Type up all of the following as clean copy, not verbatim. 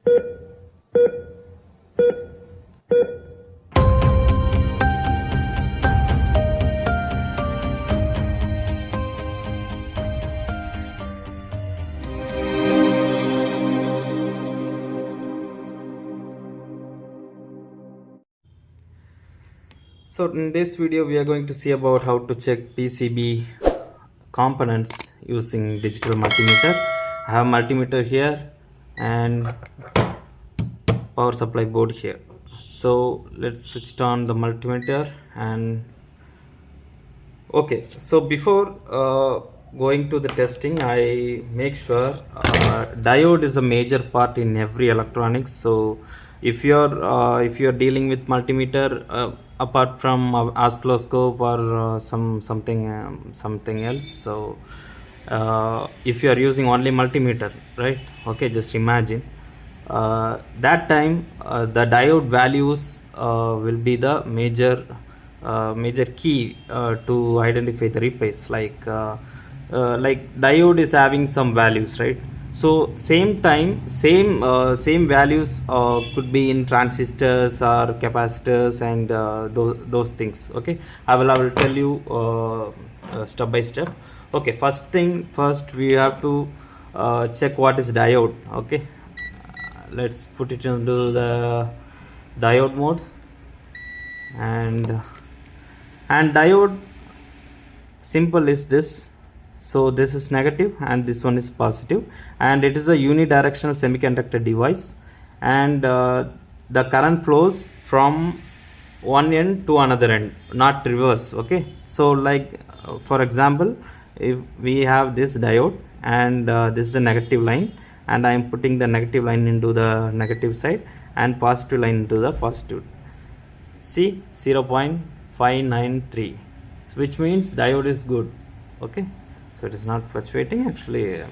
So in this video we are going to see about how to check PCB components using digital multimeter. I have multimeter here and power supply board here. So let's switch on the multimeter. And okay, so before going to the testing, I make sure diode is a major part in every electronics. So if you're dealing with multimeter, apart from oscilloscope or something else, so if you are using only multimeter, right? Okay, just imagine that time the diode values will be the major key to identify the replace. Like diode is having some values, right? So same values could be in transistors or capacitors and those things. Okay, I will tell you step by step. Okay, first we have to check what is diode. Okay, let's put it into the diode mode. And diode symbol is this. So this is negative and this one is positive, and it is a unidirectional semiconductor device, and the current flows from one end to another end, not reverse. Okay, so like for example, if we have this diode and this is the negative line, and I am putting the negative line into the negative side and positive line into the positive. See, 0.593, which means diode is good. Okay, so it is not fluctuating actually.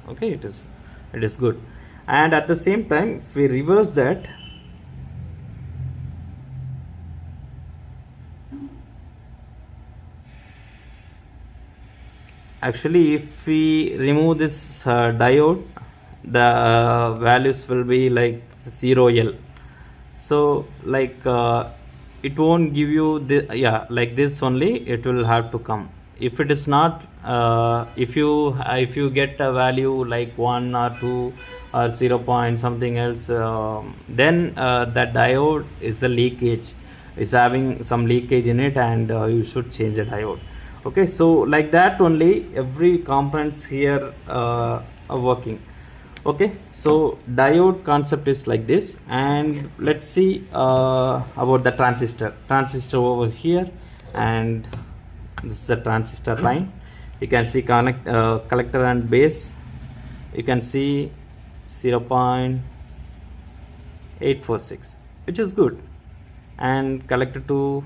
Okay, it is good. And at the same time, if we reverse that, actually if we remove this diode, the values will be like 0L. So like it won't give you the, yeah, like this only it will have to come. If it is not, if you get a value like 1 or 2 or 0 point something else, then that diode is a leakage, is having some leakage in it, and you should change the diode. Okay, so like that only every components here are working. Okay, so diode concept is like this. And let's see about the transistor over here. And this is the transistor line. You can see collector and base. You can see 0.846, which is good. And collector to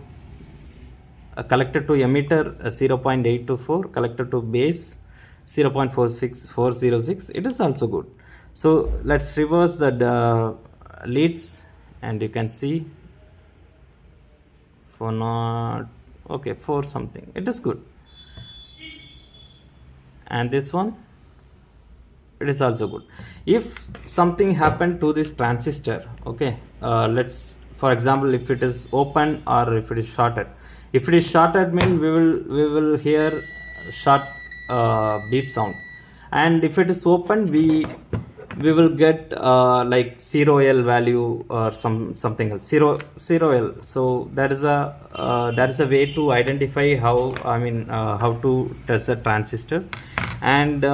emitter 0.824, collector to base 0.46406, it is also good. So let's reverse the leads, and you can see for not, okay, 4 something, it is good. And this one, it is also good. If something happened to this transistor, okay, let's, for example, if it is open or if it is shorted. If it is shorted, means we will hear short beep sound, and if it is open, we will get like 0L value or something else, 0L. So that is a way to identify how, I mean how to test a transistor. And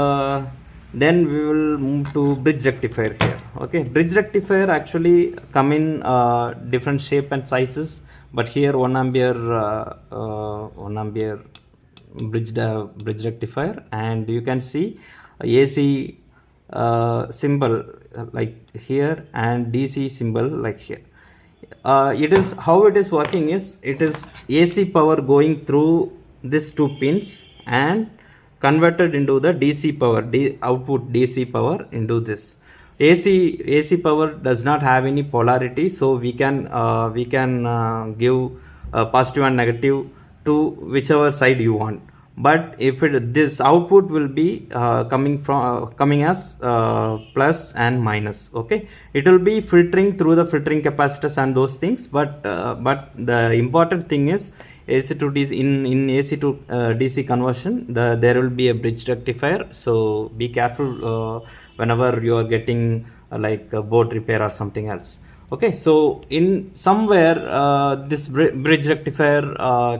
then we will move to bridge rectifier here. Okay, bridge rectifier actually come in different shape and sizes, but here 1 ampere bridge rectifier, and you can see AC symbol like here and DC symbol like here. It is how it is working is, it is AC power going through these 2 pins and converted into the DC power, output DC power into this. AC power does not have any polarity, so we can give positive and negative to whichever side you want. but if this output will be coming as plus and minus. Okay, it will be filtering through the filtering capacitors and those things, but the important thing is AC to DC. In AC to DC conversion, there will be a bridge rectifier, so be careful whenever you are getting like a board repair or something else. Okay, so in somewhere this bridge rectifier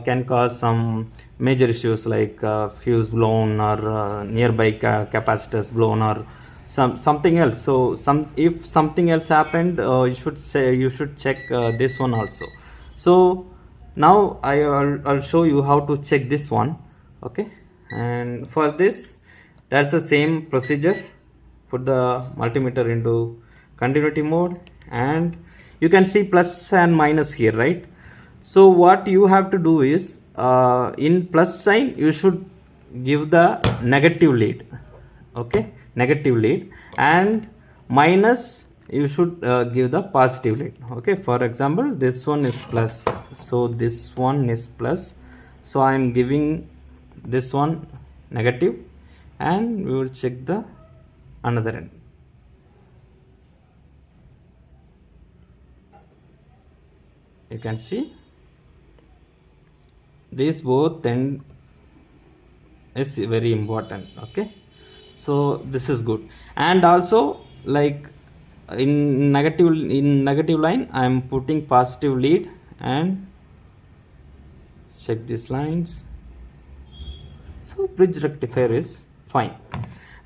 can cause some major issues like fuse blown or nearby capacitors blown or something else. So if something else happened, you should check this one also. So now I'll show you how to check this one. Okay, and for this, that's the same procedure. Put the multimeter into continuity mode, and you can see plus and minus here, right? So what you have to do is in plus sign you should give the negative lead. Okay, negative lead, and minus you should give the positive lead. Okay, for example, this one is plus, so this one is plus, so I am giving this one negative, and we will check the another end. You can see these both end is very important. Okay, so this is good. And also, like in negative line, I am putting positive lead, and check these lines. So bridge rectifier is fine.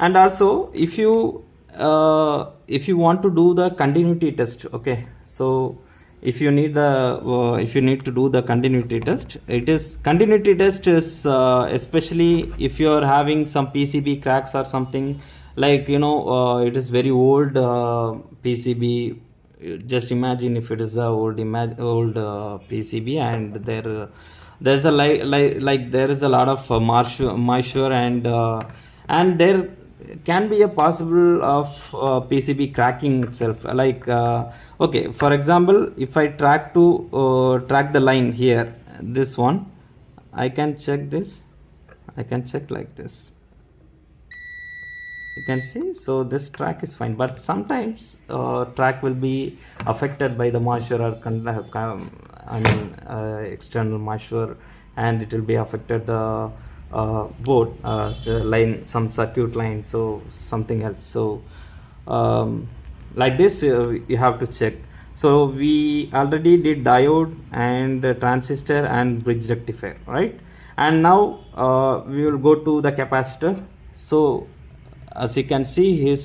And also, if you want to do the continuity test, okay, so if you need to do the continuity test, continuity test is especially if you are having some PCB cracks or something, like it is very old PCB. Just imagine if it is a old PCB, and there's a like there is a lot of moisture, and there can be a possible of PCB cracking itself. Like okay, for example, if I track the line here, this one, I can check this. I can check like this. You can see, so this track is fine, but sometimes track will be affected by the moisture or external moisture, and it will be affected the board line, some circuit line, so something else. So like this you have to check. So we already did diode and transistor and bridge rectifier, right? And now we will go to the capacitor. So as you can see,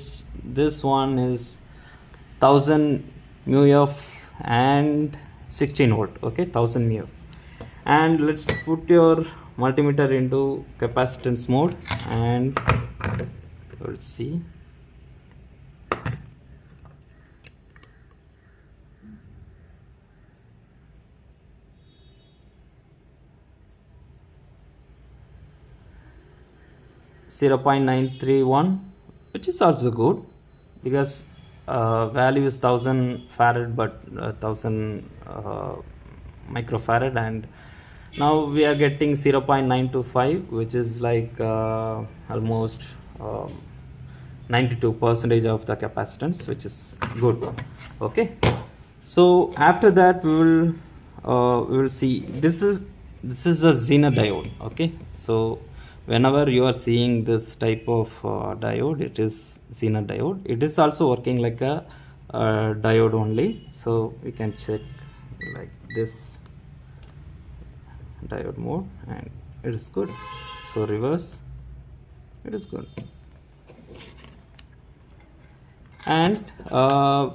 this one is 1000 μF and 16 volt. Okay, 1000 μF. And let's put your multimeter into capacitance mode, and let's see. (0.931), which is also good, because value is 1000 farad, but 1000 microfarad, and now we are getting 0.925, which is like almost 92% of the capacitance, which is good. Okay, so after that we will see this is a zener diode. Okay, so whenever you are seeing this type of diode, it is zener diode. It is also working like a diode only, so we can check like this diode mode, and it is good. So reverse, it is good. And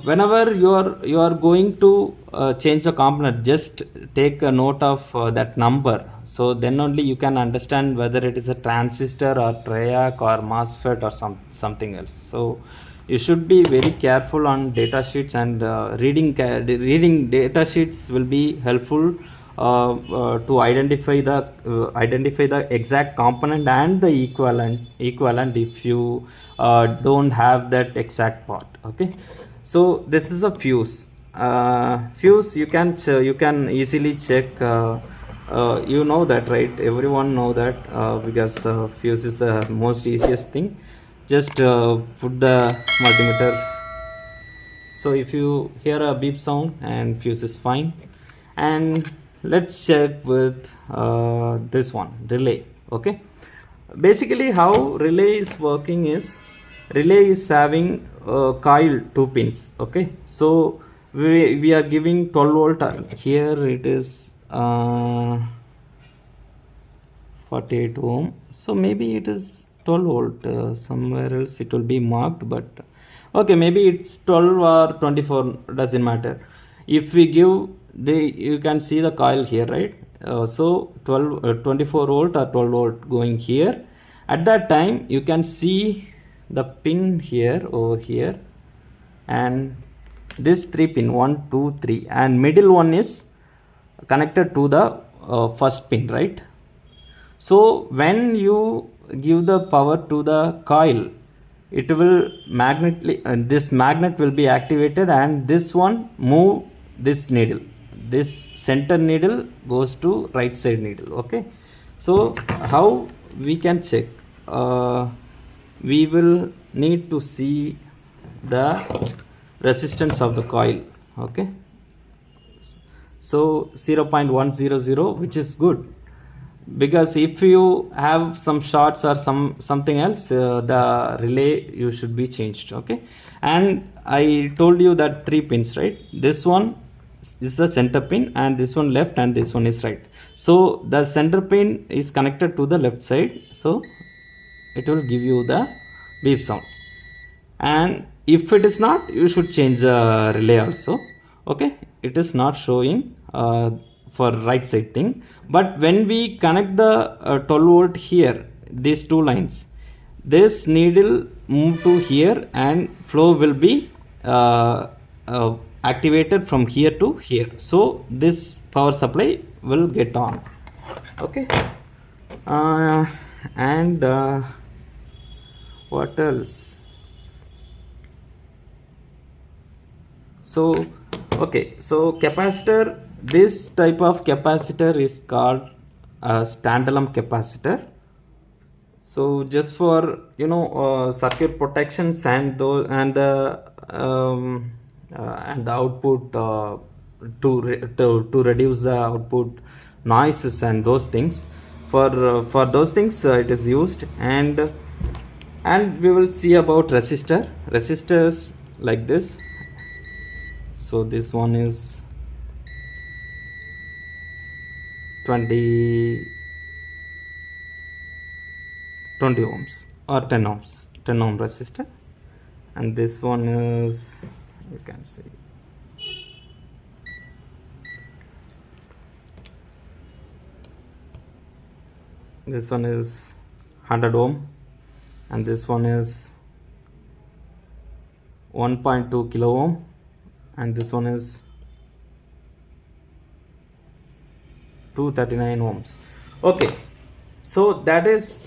whenever you are going to change the component, just take a note of that number, so then only you can understand whether it is a transistor or triac or MOSFET or something else. So you should be very careful on data sheets, and reading data sheets will be helpful to identify the exact component and the equivalent if you don't have that exact part. Okay, so this is a fuse. You can easily check You know that, right? Everyone know that, because fuse is the most easiest thing. Just put the multimeter. So if you hear a beep sound and fuse is fine. And let's check with this one, relay. Okay, basically how relay is working is, relay is having coil 2 pins. Okay, so we are giving 12 volt. Here it is 48 ohm, so maybe it is 12 volt. Somewhere else it will be marked, but okay, maybe it's 12 or 24, doesn't matter. If we give you can see the coil here, right? So 24 volt or 12 volt going here. At that time you can see the pin here, over here, and this 3 pin, 1 2 3, and middle one is connected to the first pin, right? So when you give the power to the coil, it will this magnet will be activated, and this one move this needle. This center needle goes to right side needle. Okay, so how we can check? We will need to see the resistance of the coil. Okay, so 0.100, which is good, because if you have some shorts or something else, the relay you should be changed. Okay, and I told you that 3 pins, right? This one is the center pin, and this one left, and this one is right. So the center pin is connected to the left side, so it will give you the beep sound. And if it is not, you should change the relay also. Okay, it is not showing for right side thing, but when we connect the 12 volt here, these 2 lines, this needle move to here, and flow will be activated from here to here, so this power supply will get on. Okay, and what else? So okay, so capacitor, this type of capacitor is called a standalone capacitor. So just for circuit protections, and those, and the output, to reduce the output noises and those things, for those things it is used. And we will see about resistors like this. So this one is 20 ohms or 10 ohms, 10 ohm resistor, and this one is, you can see, this one is 100 ohm, and this one is 1.2 kilo ohm, and this one is 239 ohms. Okay, so that is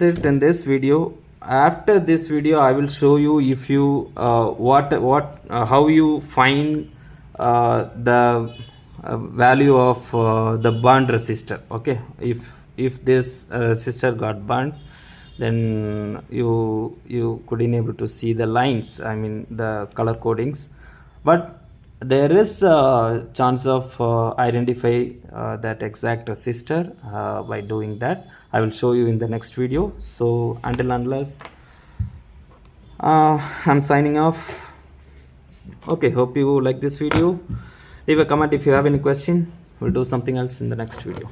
it in this video. After this video I will show you, if you how you find the value of the burned resistor. Okay, if this resistor got burned, then you couldn't able to see the lines, I mean the color codings, but there is a chance of identify that exact resistor by doing that. I will show you in the next video. So until unless, I'm signing off. Okay, hope you like this video. Leave a comment if you have any question. We'll do something else in the next video.